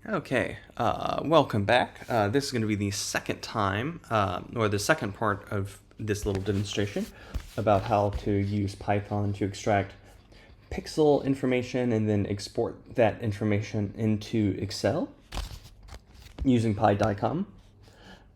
Okay, welcome back. This is going to be the second time, or the second part of this little demonstration about how to use Python to extract pixel information and then export that information into Excel using PyDICOM.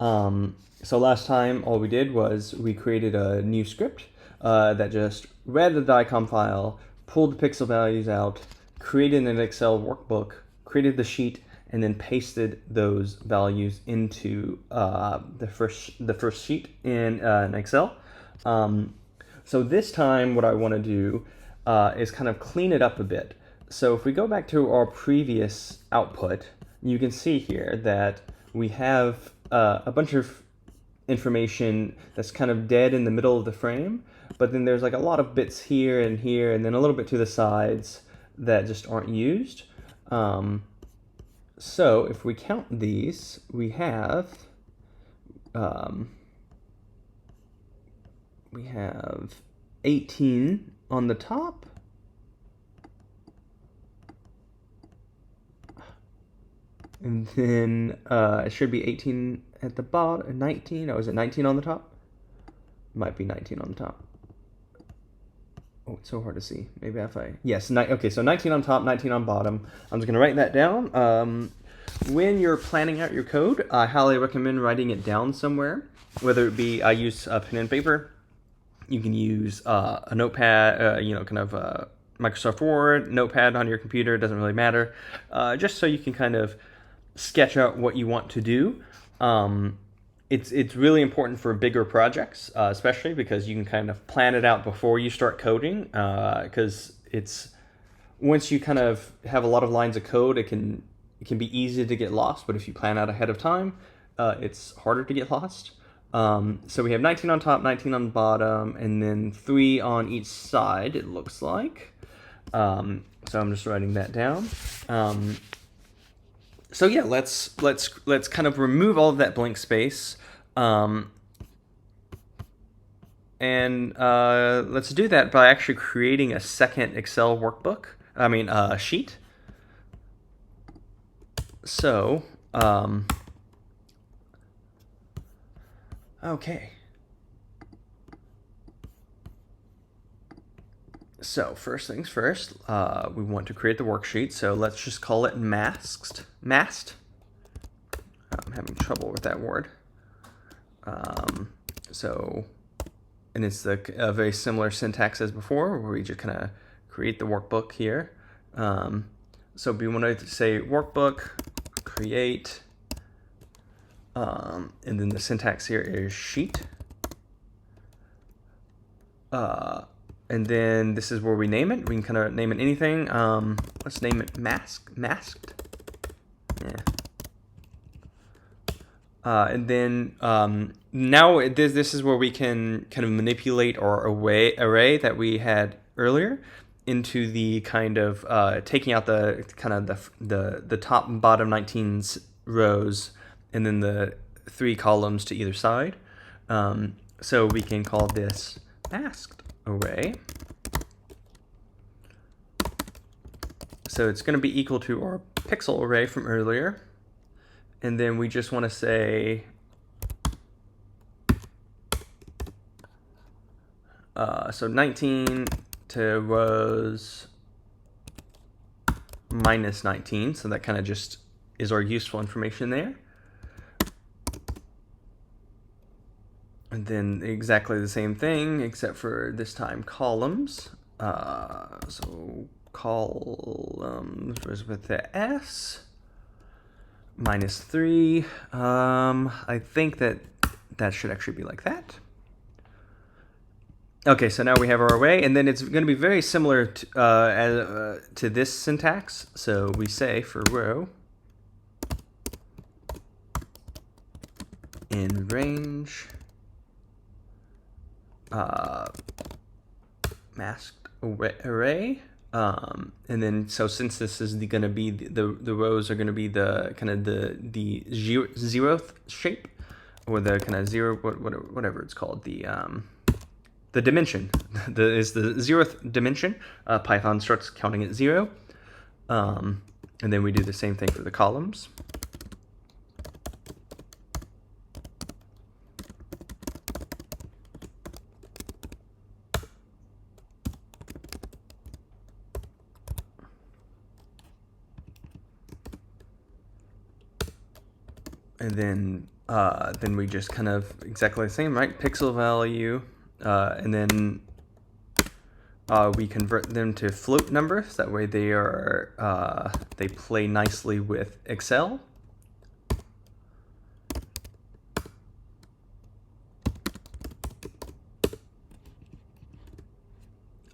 So last time all we did was we created a new script that just read the DICOM file, pulled the pixel values out, created an Excel workbook, created the sheet, and then pasted those values into the first sheet in Excel. So this time what I want to do is kind of clean it up a bit. So if we go back to our previous output, you can see here that we have a bunch of information that's kind of dead in the middle of the frame, but then there's like a lot of bits here, and then a little bit to the sides that just aren't used. So if we count these, we have 18 on the top, and then it should be 18 at the bottom, 19, or is it 19 on the top? Might be 19 on the top. Oh, it's so hard to see. Maybe if I... Yes, okay, so 19 on top, 19 on bottom. I'm just going to write that down. When you're planning out your code, I highly recommend writing it down somewhere, whether it be, I use pen and paper. You can use a notepad, kind of Microsoft Word, notepad on your computer, it doesn't really matter. Just so you can kind of sketch out what you want to do. It's really important for bigger projects, especially because you can kind of plan it out before you start coding, because once you kind of have a lot of lines of code, it can be easy to get lost, but if you plan out ahead of time, it's harder to get lost. So we have 19 on top, 19 on the bottom, and then 3 on each side, it looks like. So I'm just writing that down. So yeah, let's kind of remove all of that blank space, and let's do that by actually creating a second Excel workbook. Sheet. So okay. So first things first, we want to create the worksheet. So let's just call it masked. I'm having trouble with that word. And it's a very similar syntax as before, where we just kind of create the workbook here. So we want to say workbook, create, and then the syntax here is sheet. And then this is where we name it. We can kind of name it anything. Let's name it masked. Yeah. And then now this is where we can kind of manipulate our array that we had earlier into the kind of taking out the top and bottom 19 rows, and then the 3 columns to either side. So we can call this masked array. So it's going to be equal to our pixel array from earlier. And then we just want to say so 19 to rows minus 19. So that kind of just is our useful information there. And then exactly the same thing, except for this time columns. So columns was with the S. Minus 3. I think that should actually be like that. Okay, so now we have our array, and then it's going to be very similar to this syntax. So we say for row in range masked array. And then so since this is going to be the rows are going to be the kind of the zeroth shape, or the kind of zero whatever it's called, the dimension is the zeroth dimension. Python starts counting at 0. And then we do the same thing for the columns. And then we just kind of exactly the same, right? Pixel value, and then we convert them to float numbers. That way they play nicely with Excel.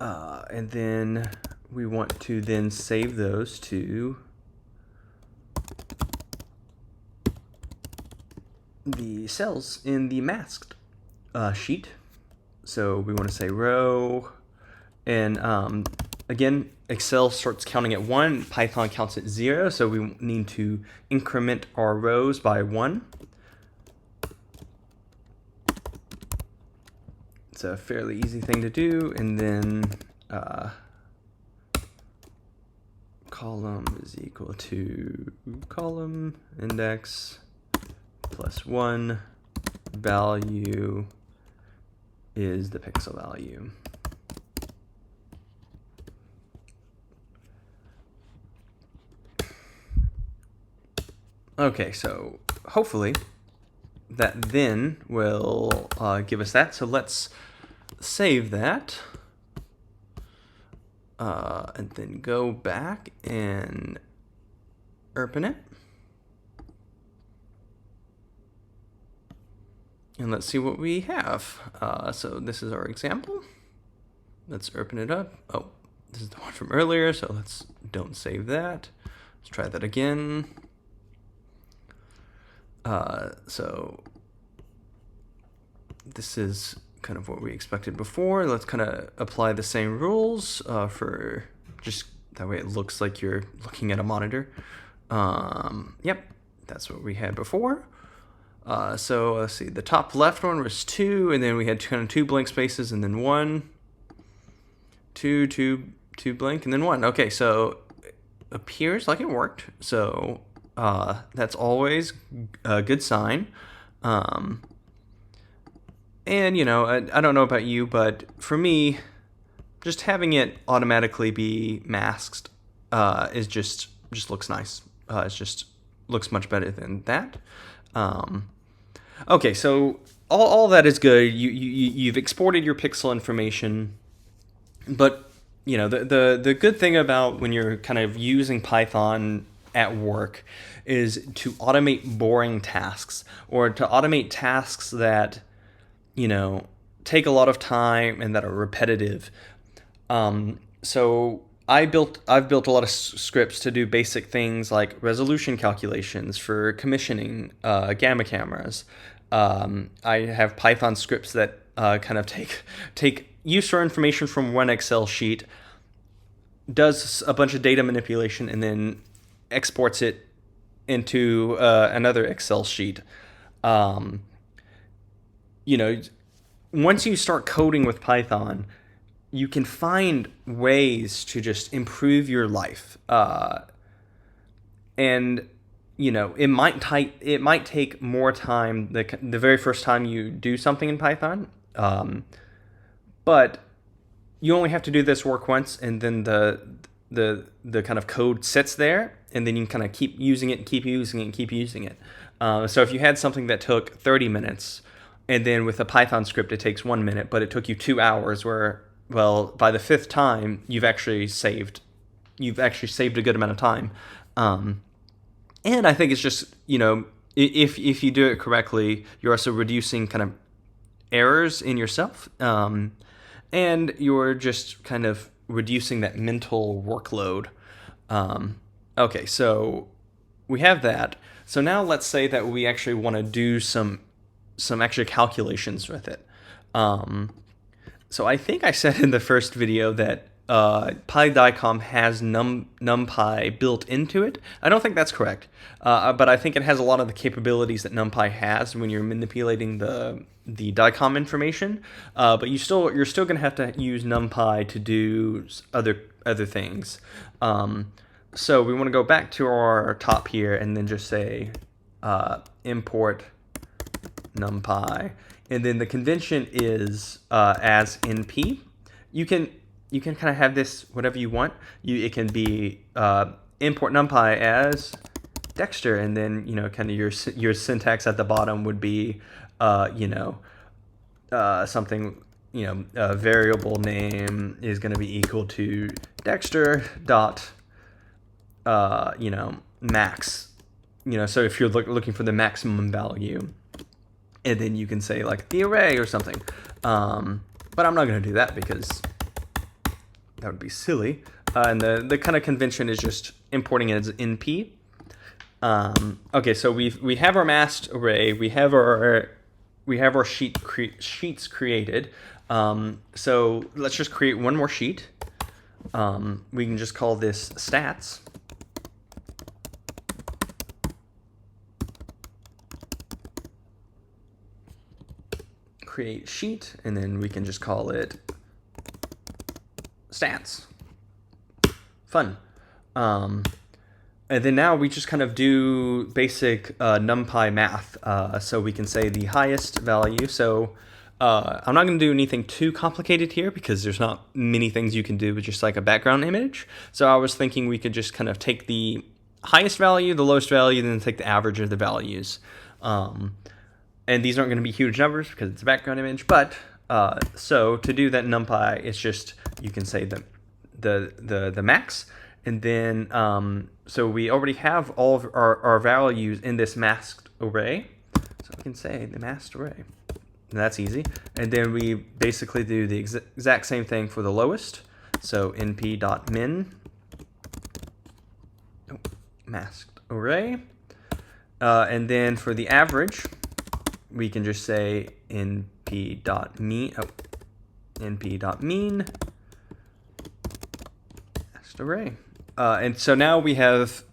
And then we want to then save those to the cells in the masked sheet. So we want to say row, and again, Excel starts counting at 1, Python counts at 0, so we need to increment our rows by 1. It's a fairly easy thing to do, and then column is equal to column index plus 1, value is the pixel value. Okay, so hopefully that then will give us that. So let's save that. And then go back and open it. And let's see what we have. So this is our example. Let's open it up. Oh, this is the one from earlier, so don't save that. Let's try that again. So this is kind of what we expected before. Let's kind of apply the same rules for just that way it looks like you're looking at a monitor. Yep, that's what we had before. So let's see, the top left one was 2, and then we had kind of 2 blank spaces, and then 1, 2, 2 blank, and then 1. Okay, so it appears like it worked. So that's always a good sign. And, you know, I don't know about you, but for me, just having it automatically be masked is just looks nice. It just looks much better than that. Okay, so all that is good. You've exported your pixel information, but you know the good thing about when you're kind of using Python at work is to automate boring tasks, or to automate tasks that take a lot of time and that are repetitive. So I've built a lot of scripts to do basic things like resolution calculations for commissioning gamma cameras. I have Python scripts that kind of take user information from one Excel sheet, does a bunch of data manipulation, and then exports it into another Excel sheet. Once you start coding with Python, you can find ways to just improve your life. And it might take more time the very first time you do something in Python. But you only have to do this work once, and then the kind of code sits there, and then you can kind of keep using it and keep using it and keep using it. So if you had something that took 30 minutes, and then with a Python script it takes 1 minute, but it took you 2 hours, by the 5th time you've actually saved a good amount of time. And I think it's just, if you do it correctly, you're also reducing kind of errors in yourself, and you're just kind of reducing that mental workload. Okay, so we have that. So now let's say that we actually want to do some extra calculations with it. So I think I said in the first video that DICOM has NumPy built into it. I don't think that's correct, but I think it has a lot of the capabilities that NumPy has when you're manipulating the DICOM information. But you're still going to have to use NumPy to do other things. So we want to go back to our top here and then just say import numpy, and then the convention is as np. You can kind of have this whatever you want. It can be import numpy as Dexter, and then kind of your syntax at the bottom would be something, a variable name is going to be equal to Dexter dot max. So if you're looking for the maximum value, and then you can say like the array or something. But I'm not going to do that because that would be silly. And the kind of convention is just importing it as np. Okay, so we have our masked array. We have our sheets created. So let's just create one more sheet. We can just call this stats. Create sheet, and then we can just call it stats. Fun. And then now we just kind of do basic NumPy math. So we can say the highest value. So I'm not going to do anything too complicated here because there's not many things you can do with just like a background image. So I was thinking we could just kind of take the highest value, the lowest value, then take the average of the values. And these aren't going to be huge numbers because it's a background image. But so to do that NumPy, it's just you can say the max, and then so we already have all of our values in this masked array. So we can say the masked array. And that's easy. And then we basically do the exact same thing for the lowest. So np.min masked array. And then for the average, we can just say np.mean masked array. And so now we have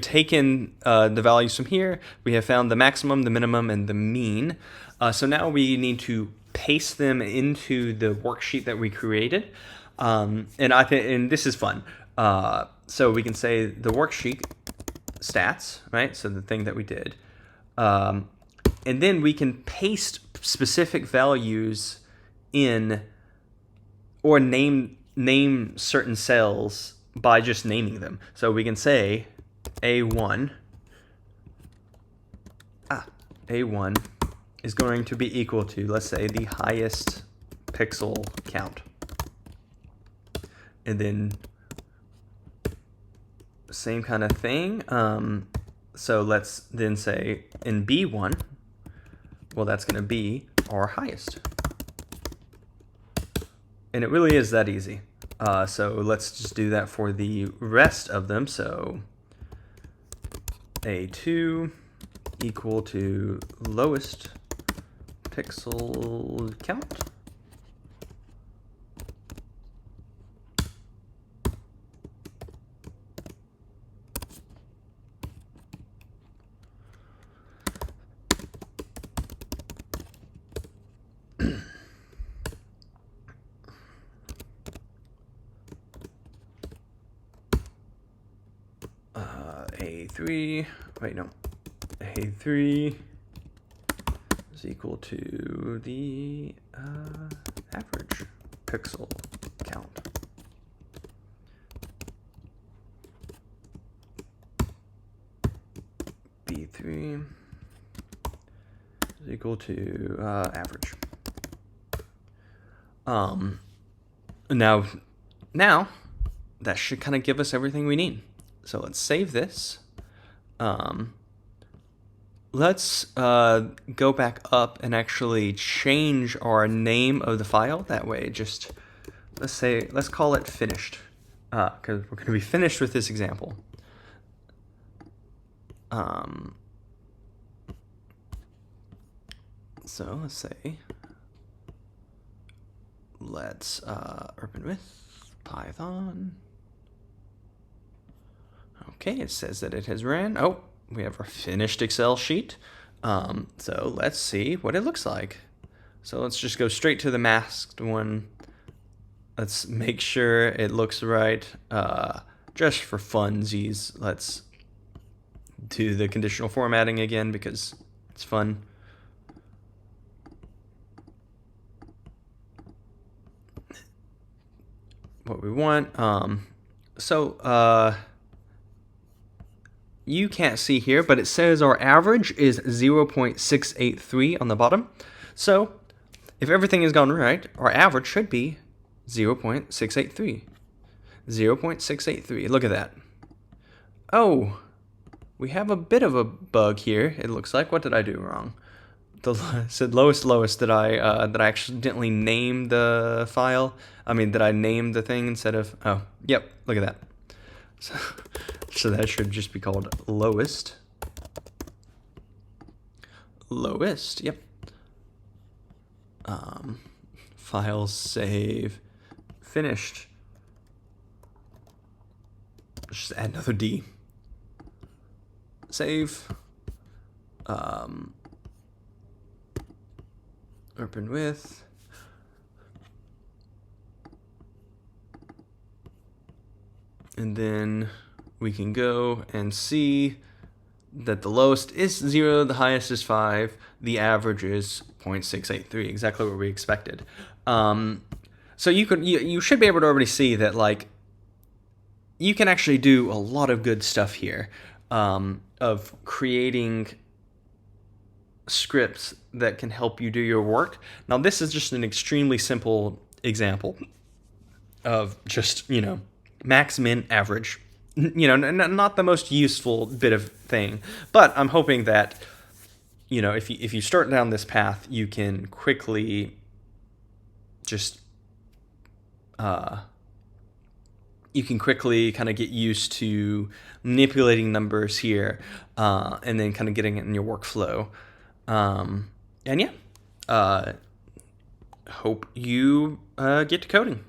taken the values from here. We have found the maximum, the minimum, and the mean. So now we need to paste them into the worksheet that we created. And this is fun. So we can say the worksheet stats, right? So the thing that we did. And then we can paste specific values in, or name certain cells by just naming them. So we can say A1 is going to be equal to, let's say, the highest pixel count. And then same kind of thing. So let's then say in B1, well, that's going to be our highest. And it really is that easy. So let's just do that for the rest of them. So A2 equal to lowest pixel count. A3, wait, no, A3 is equal to the average pixel count. B3 is equal to average. Now that should kind of give us everything we need. So let's save this. Let's go back up and actually change our name of the file. That way, just let's call it finished, because we're going to be finished with this example. So let's say open with Python. Okay, it says that it has ran. Oh, we have our finished Excel sheet. So let's see what it looks like. So let's just go straight to the masked one. Let's make sure it looks right. just for funsies, let's do the conditional formatting again because it's fun. What we want. You can't see here, but it says our average is 0.683 on the bottom. So if everything has gone right, our average should be 0.683. 0.683. Look at that. Oh, we have a bit of a bug here, it looks like. What did I do wrong? It said lowest that I accidentally named the file. I mean, that I named the thing instead of, oh, yep, look at that. So that should just be called lowest. Lowest, yep. File save, finished. Just add another D. Save. Open with. And then we can go and see that the lowest is 0, the highest is 5, the average is 0.683, exactly what we expected. So you should be able to already see that, like, you can actually do a lot of good stuff here, of creating scripts that can help you do your work. Now, this is just an extremely simple example of just, max, min, average. Not the most useful bit of thing, but I'm hoping that, if you start down this path, you can quickly just, kind of get used to manipulating numbers here, and then kind of getting it in your workflow. And yeah, hope you get to coding.